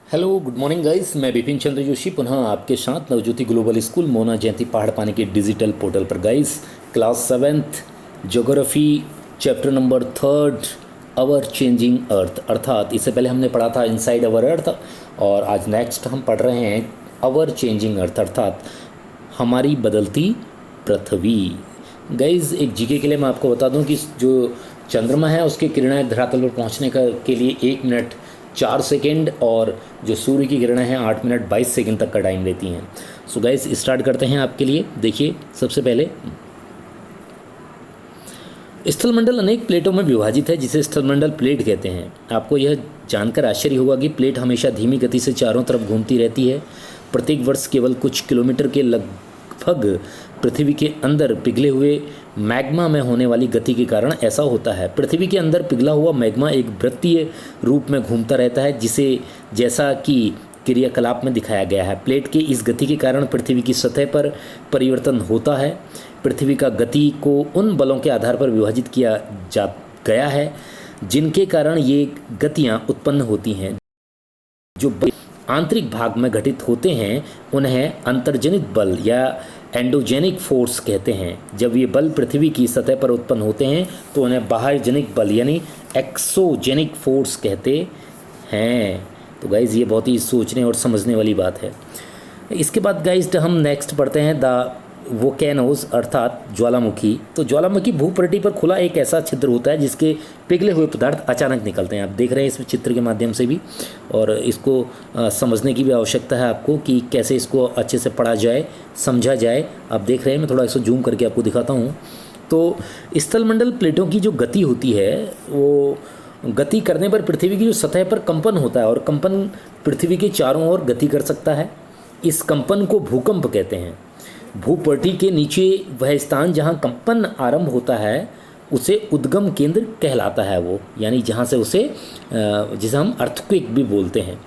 Hello good morning guys, मैं बिपिन चंद्र जोशी पुनः आपके साथ नवज्योति ग्लोबल स्कूल मोना जयंती पहाड़ पानी के डिजिटल पोर्टल पर। Guys class 7th geography chapter number 3 अवर चेंजिंग अर्थ, अर्थात इससे पहले हमने पढ़ा था इनसाइड अवर अर्थ और आज नेक्स्ट हम पढ़ रहे हैं अवर चेंजिंग अर्थ, अर्थात हमारी बदलती पृथ्वी। गाइस एक जीके के लिए मैं आपको बता दूं कि जो चंद्रमा है उसकी किरणें धरातल पर पहुंचने के लिए 1 मिनट 4 सेकेंड और जो सूर्य की किरणें हैं 8 मिनट 22 सेकेंड तक का टाइम लेती हैं। सो गाइस स्टार्ट करते हैं आपके लिए। देखिए सबसे पहले स्थलमंडल अनेक प्लेटों में विभाजित है जिसे स्थलमंडल प्लेट कहते हैं। आपको यह जानकर आश्चर्य होगा कि प्लेट हमेशा धीमी गति से चारों तरफ घूमती रहती है। प्रत्येक वर्ष केवल कुछ किलोमीटर के लगभग पृथ्वी के अंदर पिघले हुए मैग्मा में होने वाली गति के कारण ऐसा होता है। पृथ्वी के अंदर पिघला हुआ मैग्मा एक वृत्तीय रूप में घूमता रहता है, जिसे जैसा कि क्रियाकलाप में दिखाया गया है। प्लेट के इस गति के कारण पृथ्वी की सतह पर परिवर्तन होता है। पृथ्वी का गति को उन बलों के आधार पर विभाजित किया जा गया है जिनके कारण ये गतियाँ उत्पन्न होती हैं। जो आंतरिक भाग में घटित होते हैं उन्हें अंतर्जनित बल या एंडोजेनिक फोर्स कहते हैं। जब ये बल पृथ्वी की सतह पर उत्पन्न होते हैं तो उन्हें बाह्यजनिक बल यानी एक्सोजेनिक फोर्स कहते हैं। तो गाइज ये बहुत ही सोचने और समझने वाली बात है। इसके बाद गाइज हम नेक्स्ट पढ़ते हैं द वोल्केनोज अर्थात ज्वालामुखी। तो ज्वालामुखी भूपृष्ठ पर खुला एक ऐसा छिद्र होता है जिसके पिघले हुए पदार्थ अचानक निकलते हैं। आप देख रहे हैं इस चित्र के माध्यम से भी, और इसको समझने की भी आवश्यकता है आपको कि कैसे इसको अच्छे से पढ़ा जाए, समझा जाए। आप देख रहे हैं, मैं थोड़ा इसको जूम करके आपको दिखाता हूँ। तो स्थलमंडल प्लेटों की जो गति होती है वो गति करने पर पृथ्वी की जो सतह पर कंपन होता है और कंपन पृथ्वी के चारों ओर गति कर सकता है। इस कंपन को भूकंप कहते हैं। भूपृष्ठ के नीचे वह स्थान जहाँ कंपन आरंभ होता है उसे उद्गम केंद्र कहलाता है। वो यानी जहाँ से उसे जिसे हम अर्थक्वेक भी बोलते हैं।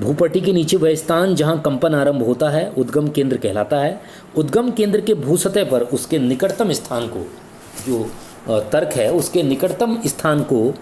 भूपृष्ठ के नीचे वह स्थान जहाँ कंपन आरंभ होता है उद्गम केंद्र कहलाता है। उद्गम केंद्र के भूसतह पर उसके निकटतम स्थान को, जो तर्क है उसके निकटतम स्थान को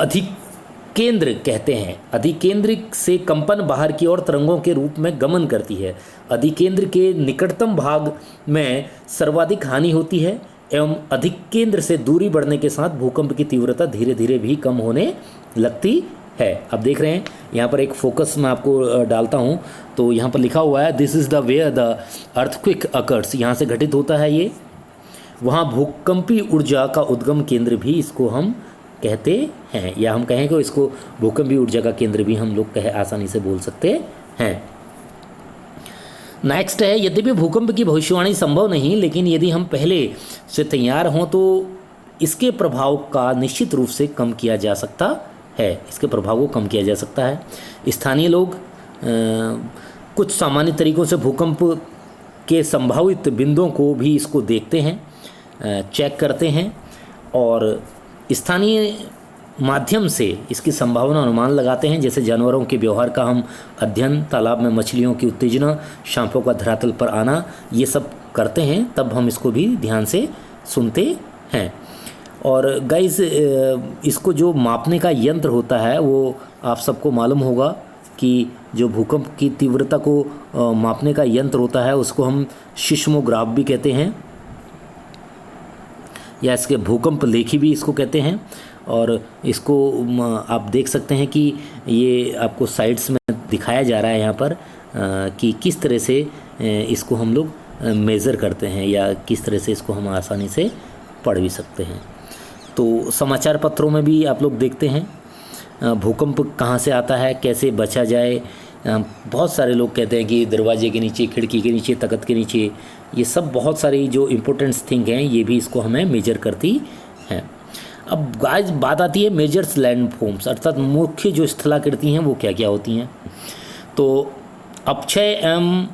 अधिकेंद्र कहते हैं। अधिकेंद्र से कंपन बाहर की ओर तरंगों के रूप में गमन करती है। अधिकेंद्र के निकटतम भाग में सर्वाधिक हानि होती है एवं अधिकेंद्र से दूरी बढ़ने के साथ भूकंप की तीव्रता धीरे धीरे भी कम होने लगती है। अब देख रहे हैं यहाँ पर एक फोकस मैं आपको डालता हूँ। तो यहाँ पर लिखा हुआ है this is the where the earthquake occurs. यहाँ से घटित होता है ये। वहाँ भूकंपी ऊर्जा का उद्गम केंद्र भी इसको हम कहते हैं, या हम कहें कि इसको भूकंपीय ऊर्जा का केंद्र भी हम लोग आसानी से बोल सकते हैं। नेक्स्ट है यद्यपि भूकंप की भविष्यवाणी संभव नहीं, लेकिन यदि हम पहले से तैयार हों तो इसके प्रभाव का निश्चित रूप से कम किया जा सकता है। इसके प्रभाव को कम किया जा सकता है। स्थानीय लोग कुछ सामान्य तरीकों से भूकंप के संभावित बिंदुओं को भी इसको देखते हैं, चेक करते हैं और स्थानीय माध्यम से इसकी संभावना अनुमान लगाते हैं। जैसे जानवरों के व्यवहार का हम अध्ययन, तालाब में मछलियों की उत्तेजना, सांपों का धरातल पर आना, ये सब करते हैं, तब हम इसको भी ध्यान से सुनते हैं। और गाइस इसको जो मापने का यंत्र होता है वो आप सबको मालूम होगा कि जो भूकंप की तीव्रता को मापने का यंत्र होता है उसको हम सिस्मोग्राफ भी कहते हैं, या इसके भूकंप लेखी भी इसको कहते हैं। और इसको आप देख सकते हैं कि ये आपको साइड्स में दिखाया जा रहा है यहाँ पर कि किस तरह से इसको हम लोग मेज़र करते हैं या किस तरह से इसको हम आसानी से पढ़ भी सकते हैं। तो समाचार पत्रों में भी आप लोग देखते हैं भूकंप कहाँ से आता है, कैसे बचा जाए। बहुत सारे लोग कहते हैं कि दरवाजे के नीचे, खिड़की के नीचे, तख्त के नीचे, ये सब बहुत सारी जो इम्पोर्टेंट्स थिंग हैं ये भी इसको हमें मेजर करती हैं। अब गाइस बात आती है मेजर्स लैंडफॉर्म्स, अर्थात मुख्य जो स्थलाकृति हैं वो क्या क्या होती हैं। तो अपक्षय एवं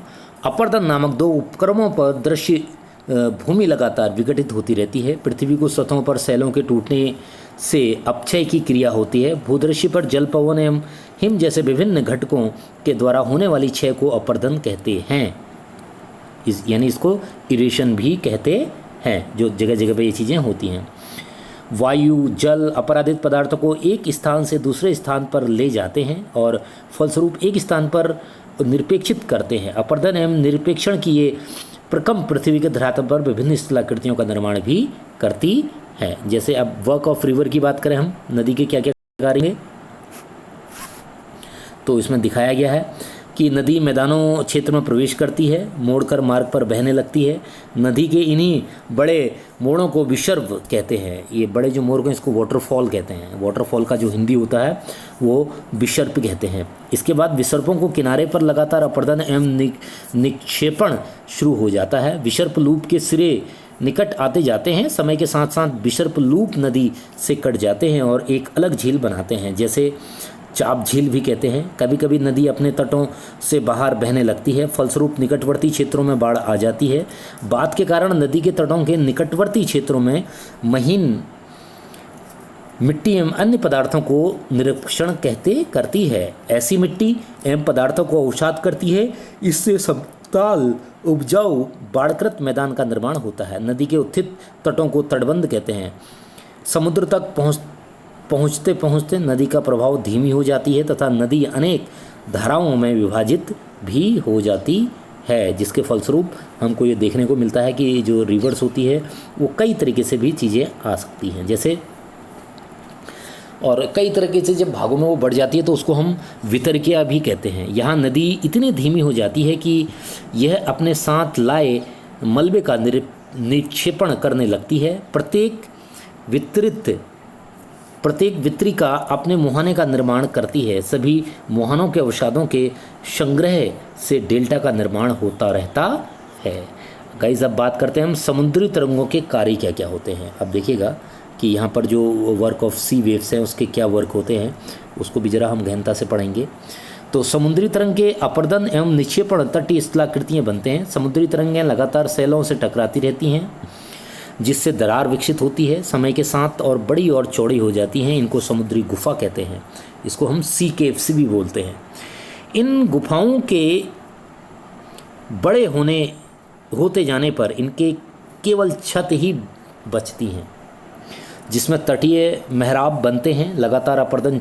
अपर्दन नामक दो उपक्रमों पर दृश्य भूमि लगातार विघटित होती रहती है। पृथ्वी को सतहों पर सैलों के टूटने से अपक्षय की क्रिया होती है। भूदृश्य पर जल, पवन एवं हिम जैसे विभिन्न घटकों के द्वारा होने वाली क्षय को अपर्दन कहते हैं। यानी इसको इरेशन भी कहते हैं, जो जगह जगह पे ये चीज़ें होती हैं। वायु, जल अपराधित पदार्थों को एक स्थान से दूसरे स्थान पर ले जाते हैं और फलस्वरूप एक स्थान पर निरपेक्षित करते हैं। अपरदन एवं निरपेक्षण की ये प्रकम्प पृथ्वी के धरातल पर विभिन्न स्थलाकृतियों का निर्माण भी करती है। जैसे अब वर्क ऑफ रिवर की बात करें हम, नदी के क्या क्या कार्य हैं, तो इसमें दिखाया गया है कि नदी मैदानों क्षेत्र में प्रवेश करती है, मोड़कर मार्ग पर बहने लगती है। नदी के इन्हीं बड़े मोड़ों को विसर्प कहते हैं। ये बड़े जो मोड़ हैं इसको वाटरफॉल कहते हैं। वाटरफॉल का जो हिंदी होता है वो विसर्प कहते हैं। इसके बाद विसर्पों को किनारे पर लगातार अपरदन एवं निक्षेपण शुरू हो जाता है। विसर्प लूप के सिरे निकट आते जाते हैं। समय के साथ साथ विसर्प लूप नदी से कट जाते हैं और एक अलग झील बनाते हैं, जैसे चाप झील भी कहते हैं। कभी कभी नदी अपने तटों से बाहर बहने लगती है, फलस्वरूप निकटवर्ती क्षेत्रों में बाढ़ आ जाती है। बाढ़ के कारण नदी के तटों के निकटवर्ती क्षेत्रों में महीन मिट्टी एवं अन्य पदार्थों को निरीक्षण करती है। ऐसी मिट्टी एवं पदार्थों को अवसाद करती है। इससे समतल उपजाऊ बाढ़कृत मैदान का निर्माण होता है। नदी के उत्थित तटों को तटबंध कहते हैं। समुद्र तक पहुँचते पहुँचते नदी का प्रभाव धीमी हो जाती है तथा नदी अनेक धाराओं में विभाजित भी हो जाती है, जिसके फलस्वरूप हमको ये देखने को मिलता है कि जो रिवर्स होती है वो कई तरीके से भी चीज़ें आ सकती हैं, जैसे और कई तरीके से जब भागों में वो बढ़ जाती है तो उसको हम वितरकिया भी कहते हैं। यहाँ नदी इतनी धीमी हो जाती है कि यह अपने साथ लाए मलबे का निक्षेपण करने लगती है। प्रत्येक वितरिका अपने मुहाने का निर्माण करती है। सभी मुहानों के अवसादों के संग्रह से डेल्टा का निर्माण होता रहता है। गाइस अब बात करते हैं हम समुद्री तरंगों के कार्य क्या क्या होते हैं। अब देखिएगा कि यहाँ पर जो वर्क ऑफ सी वेव्स हैं उसके क्या वर्क होते हैं, उसको भी ज़रा हम गहनता से पढ़ेंगे। तो समुद्री तरंग के अपरदन एवं निक्षेपण तटीय स्थलाकृतियाँ बनते हैं। समुद्री तरंगें लगातार सैलों से टकराती रहती हैं, जिससे दरार विकसित होती है। समय के साथ और बड़ी और चौड़ी हो जाती हैं। इनको समुद्री गुफा कहते हैं। इसको हम सी केव्स भी बोलते हैं। इन गुफाओं के बड़े होते जाने पर इनके केवल छत ही बचती हैं, जिसमें तटीय मेहराब बनते हैं। लगातार अपरदन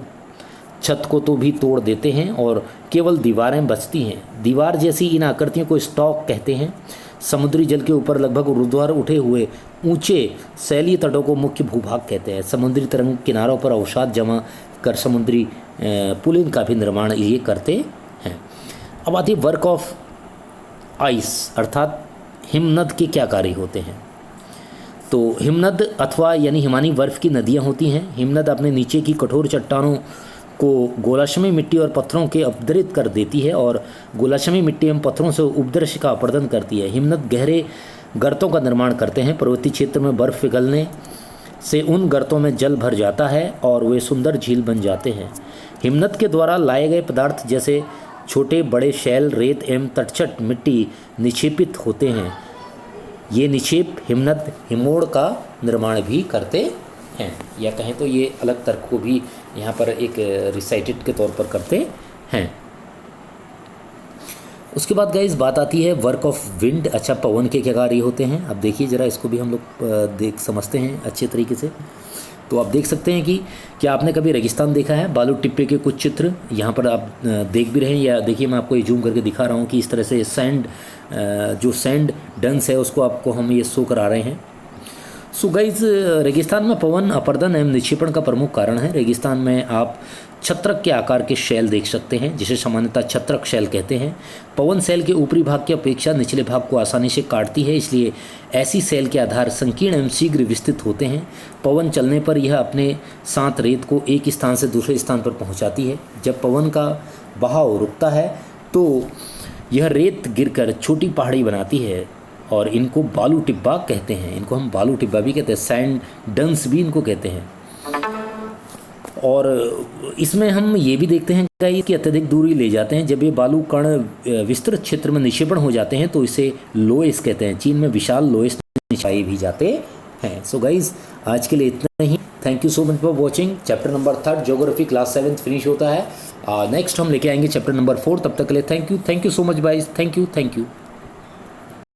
छत को तो भी तोड़ देते हैं और केवल दीवारें बचती हैं। दीवार जैसी इन आकृतियों को स्टॉक कहते हैं। समुद्री जल के ऊपर लगभग ऊर्ध्वाधर उठे हुए ऊंचे शैलीय तटों को मुख्य भूभाग कहते हैं। समुद्री तरंग किनारों पर अवसाद जमा कर समुद्री पुलिन का भी निर्माण ये करते हैं। अब आती है वर्क ऑफ आइस, अर्थात हिमनद के क्या कार्य होते हैं। तो हिमनद अथवा यानी हिमानी बर्फ की नदियाँ होती हैं। हिमनद अपने नीचे की कठोर चट्टानों को गोलाश्मी मिट्टी और पत्थरों के अपदृत कर देती है और गोलाश्मी मिट्टी एवं पत्थरों से उपदृश्य का अपरदन करती है। हिमनद गहरे गर्तों का निर्माण करते हैं। पर्वतीय क्षेत्र में बर्फ़ पिघलने से उन गर्तों में जल भर जाता है और वे सुंदर झील बन जाते हैं। हिमनद के द्वारा लाए गए पदार्थ जैसे छोटे बड़े शैल, रेत एवं तटचट मिट्टी निक्षेपित होते हैं। ये निक्षेप हिमनद हिमोड़ का निर्माण भी करते हैं, या कहें तो ये अलग तर्क को भी यहाँ पर एक रिसाइटेड के तौर पर करते हैं। उसके बाद गाइस बात आती है वर्क ऑफ विंड। अच्छा, पवन के क्या कार्य होते हैं। अब देखिए ज़रा, इसको भी हम लोग समझते हैं अच्छे तरीके से। तो आप देख सकते हैं कि क्या आपने कभी रेगिस्तान देखा है। बालू टिप्पे के कुछ चित्र यहाँ पर आप देख भी रहे हैं, या देखिए मैं आपको ये जूम करके दिखा रहा हूँ कि इस तरह से जो सैंड डंस है उसको आपको हम ये शो करा रहे हैं। सो गाइस, रेगिस्तान में पवन अपरदन एवं निक्षेपण का प्रमुख कारण है। रेगिस्तान में आप छत्रक के आकार के शैल देख सकते हैं, जिसे सामान्यतः छत्रक शैल कहते हैं। पवन शैल के ऊपरी भाग की अपेक्षा निचले भाग को आसानी से काटती है, इसलिए ऐसी शैल के आधार संकीर्ण एवं शीघ्र विस्तृत होते हैं। पवन चलने पर यह अपने साथ रेत को एक स्थान से दूसरे स्थान पर पहुंचाती है। जब पवन का बहाव रुकता है तो यह रेत गिरकर छोटी पहाड़ी बनाती है और इनको बालू टिब्बा कहते हैं। इनको हम बालू टिब्बा भी कहते हैं, सैंड डंस भी इनको कहते हैं। और इसमें हम ये भी देखते हैं कि अत्यधिक दूरी ले जाते हैं। जब ये बालू कण विस्तृत क्षेत्र में निक्षेपण हो जाते हैं तो इसे लोएस कहते हैं। चीन में विशाल लोएस निक्षाई भी जाते हैं। सो गाइज, आज के लिए इतना ही। Thank you so much for watching. Chapter number 3 geography class 7 finish होता है। नेक्स्ट हम लेके आएंगे चैप्टर नंबर 4। तब तक के लिए thank you so much guys. Thank you.